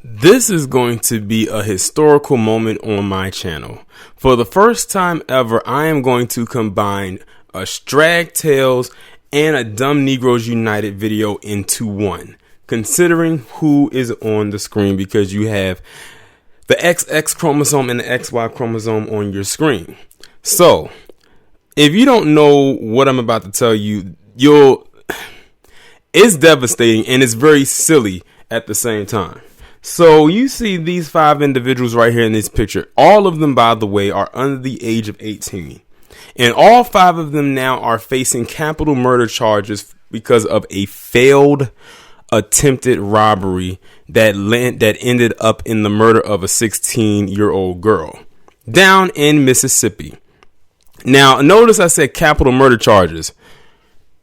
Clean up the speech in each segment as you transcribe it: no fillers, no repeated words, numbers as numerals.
This is going to be a historical moment on my channel. For the first time ever, I am going to combine a Strag Tales and a Dumb Negroes United video into one, considering who is on the screen, because you have the XX chromosome and the XY chromosome on your screen. So, if you don't know what I'm about to tell you, it's devastating and it's very silly at the same time. So you see these 5 individuals right here in this picture. All of them, by the way, are under the age of 18. And all 5 of them now are facing capital murder charges because of a failed attempted robbery that ended up in the murder of a 16-year-old girl down in Mississippi. Now, notice I said capital murder charges.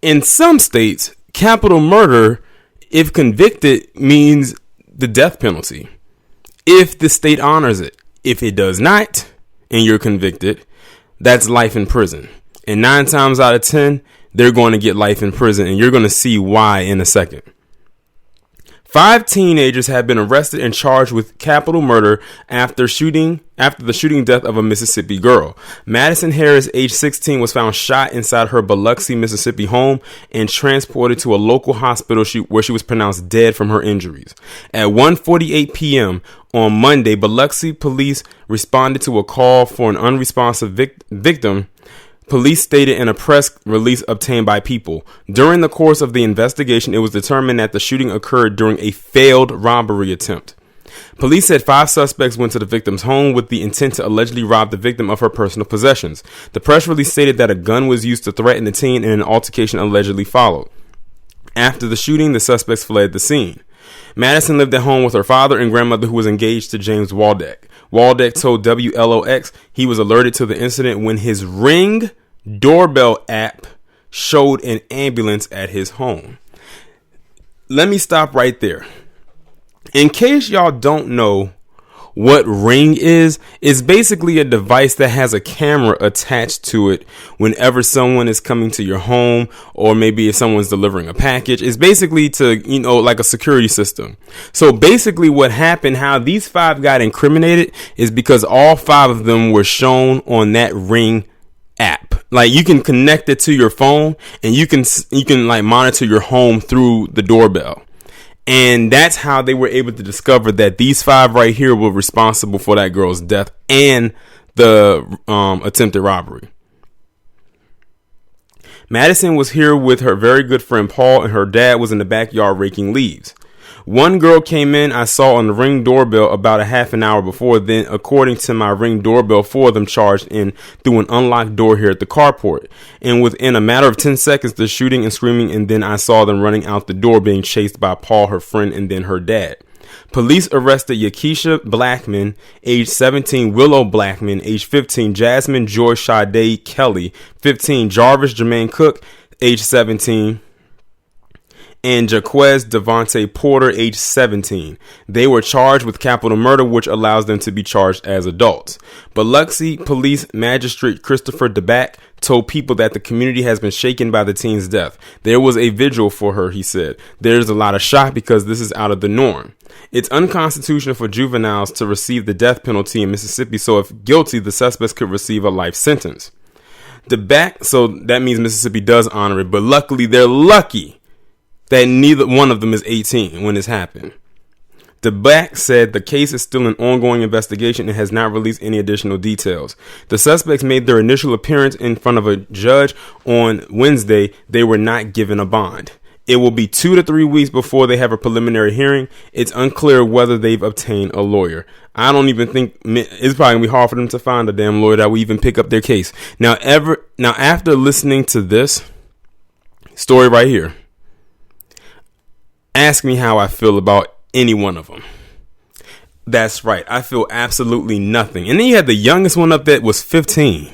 In some states, capital murder, if convicted, means the death penalty, if the state honors it. If it does not, and you're convicted, that's life in prison. And 9 times out of 10, they're going to get life in prison, and you're going to see why in a second. 5 teenagers have been arrested and charged with capital murder after the shooting death of a Mississippi girl. Madison Harris, age 16, was found shot inside her Biloxi, Mississippi home and transported to a local hospital where she was pronounced dead from her injuries. At 1:48 p.m. on Monday, Biloxi police responded to a call for an unresponsive victim. Police stated in a press release obtained by People. During the course of the investigation, it was determined that the shooting occurred during a failed robbery attempt. Police said 5 suspects went to the victim's home with the intent to allegedly rob the victim of her personal possessions. The press release stated that a gun was used to threaten the teen and an altercation allegedly followed. After the shooting, the suspects fled the scene. Madison lived at home with her father and grandmother, who was engaged to James Waldeck. Waldeck told WLOX he was alerted to the incident when his Ring doorbell app showed an ambulance at his home. Let me stop right there. In case y'all don't know what Ring is, it's basically a device that has a camera attached to it whenever someone is coming to your home, or maybe if someone's delivering a package. It's basically like a security system. So basically what happened, how these 5 got incriminated, is because all 5 of them were shown on that Ring app. Like, you can connect it to your phone and you can like monitor your home through the doorbell. And that's how they were able to discover that these 5 right here were responsible for that girl's death and the attempted robbery. Madison was here with her very good friend Paul, and her dad was in the backyard raking leaves. One girl came in I saw on the Ring doorbell about a half an hour before then. According to my Ring doorbell, 4 of them charged in through an unlocked door here at the carport. And within a matter of 10 seconds, the shooting and screaming, and then I saw them running out the door being chased by Paul, her friend, and then her dad. Police arrested Yakeishia Blackmon, age 17, Willow Blackmon, age 15, Jasmine Joy Sade Kelley, 15, Jarvis Jermaine Cook, age 17, and Jaquez Devontae Porter, age 17. They were charged with capital murder, which allows them to be charged as adults. Biloxi Police Magistrate Christopher DeBack told People that the community has been shaken by the teen's death. There was a vigil for her, he said. There's a lot of shock because this is out of the norm. It's unconstitutional for juveniles to receive the death penalty in Mississippi, so if guilty, the suspects could receive a life sentence. DeBack, so that means Mississippi does honor it, but luckily they're lucky that neither one of them is 18 when this happened. DeBack said the case is still an ongoing investigation and has not released any additional details. The suspects made their initial appearance in front of a judge on Wednesday. They were not given a bond. It will be 2 to 3 weeks before they have a preliminary hearing. It's unclear whether they've obtained a lawyer. I don't even think it's probably gonna be hard for them to find a damn lawyer that will even pick up their case. Now, after listening to this story right here, ask me how I feel about any one of them. That's right. I feel absolutely nothing. And then you had the youngest one up that was 15.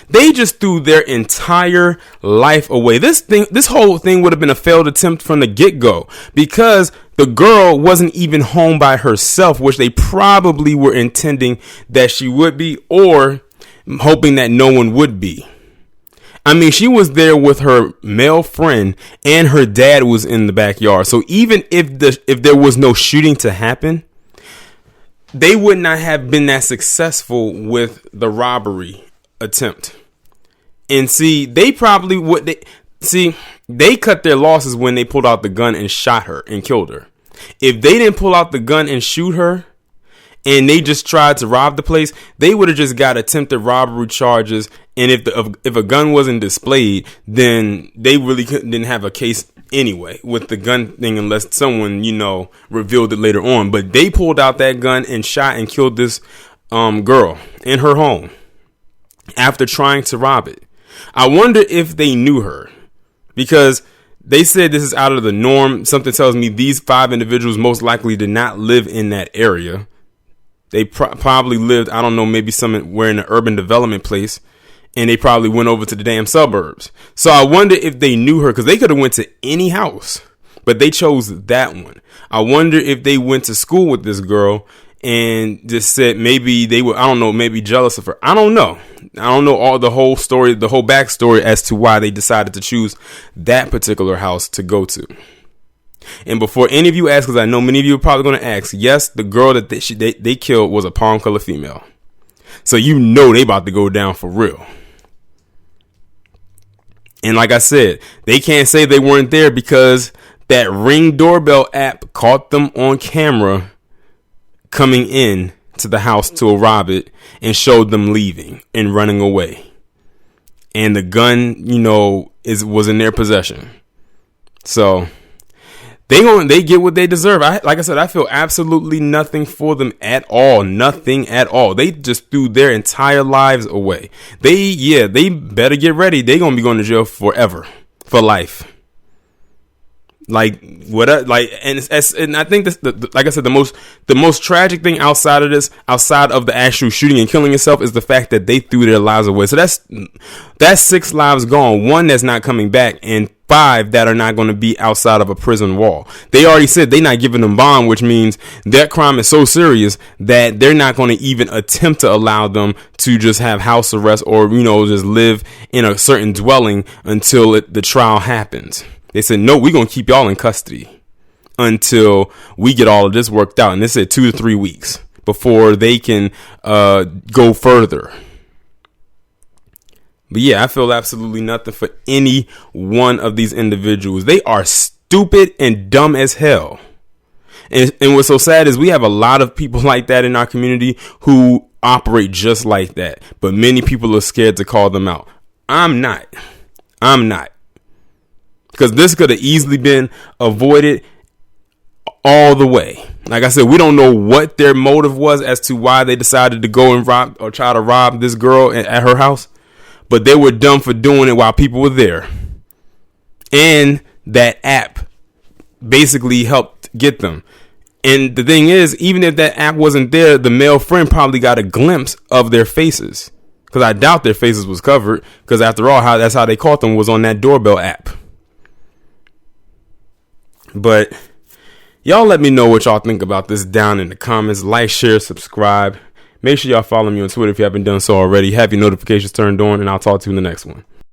They just threw their entire life away. This whole thing would have been a failed attempt from the get-go, because the girl wasn't even home by herself, which they probably were intending that she would be, or hoping that no one would be. I mean, she was there with her male friend, and her dad was in the backyard. So even if there was no shooting to happen, they would not have been that successful with the robbery attempt. And see, they probably would. They cut their losses when they pulled out the gun and shot her and killed her. If they didn't pull out the gun and shoot her, and they just tried to rob the place, they would have just got attempted robbery charges. And if a gun wasn't displayed, then they really didn't have a case anyway with the gun thing, unless someone, revealed it later on. But they pulled out that gun and shot and killed this girl in her home after trying to rob it. I wonder if they knew her, because they said this is out of the norm. Something tells me these 5 individuals most likely did not live in that area. They probably lived, I don't know, maybe somewhere in an urban development place, and they probably went over to the damn suburbs. So I wonder if they knew her, because they could have went to any house, but they chose that one. I wonder if they went to school with this girl and just said maybe they were, I don't know, maybe jealous of her. I don't know all the whole story, the whole backstory as to why they decided to choose that particular house to go to. And before any of you ask, because I know many of you are probably going to ask, yes, the girl that they killed was a palm color female. So they about to go down for real. And like I said, they can't say they weren't there, because that Ring doorbell app caught them on camera coming in to the house to rob it and showed them leaving and running away. And the gun, was in their possession. So they get what they deserve. Like I said, I feel absolutely nothing for them at all. Nothing at all. They just threw their entire lives away. They better get ready. They're going to be going to jail forever, for life. Like what? And I think this, like I said, the most tragic thing outside of the actual shooting and killing itself, is the fact that they threw their lives away. So that's 6 lives gone, 1 that's not coming back, and 5 that are not going to be outside of a prison wall. They already said they're not giving them bond, which means that crime is so serious that they're not going to even attempt to allow them to just have house arrest or just live in a certain dwelling until the trial happens. They said, no, we're going to keep y'all in custody until we get all of this worked out. And they said 2 to 3 weeks before they can go further. But yeah, I feel absolutely nothing for any one of these individuals. They are stupid and dumb as hell. And what's so sad is we have a lot of people like that in our community who operate just like that. But many people are scared to call them out. I'm not. Because this could have easily been avoided all the way. Like I said, we don't know what their motive was as to why they decided to go and try to rob this girl at her house. But they were dumb for doing it while people were there. And that app basically helped get them. And the thing is, even if that app wasn't there, the male friend probably got a glimpse of their faces. Because I doubt their faces was covered. Because after all, that's how they caught them, was on that doorbell app. But y'all let me know what y'all think about this down in the comments. Like, share, subscribe. Make sure y'all follow me on Twitter if you haven't done so already. Have your notifications turned on, and I'll talk to you in the next one.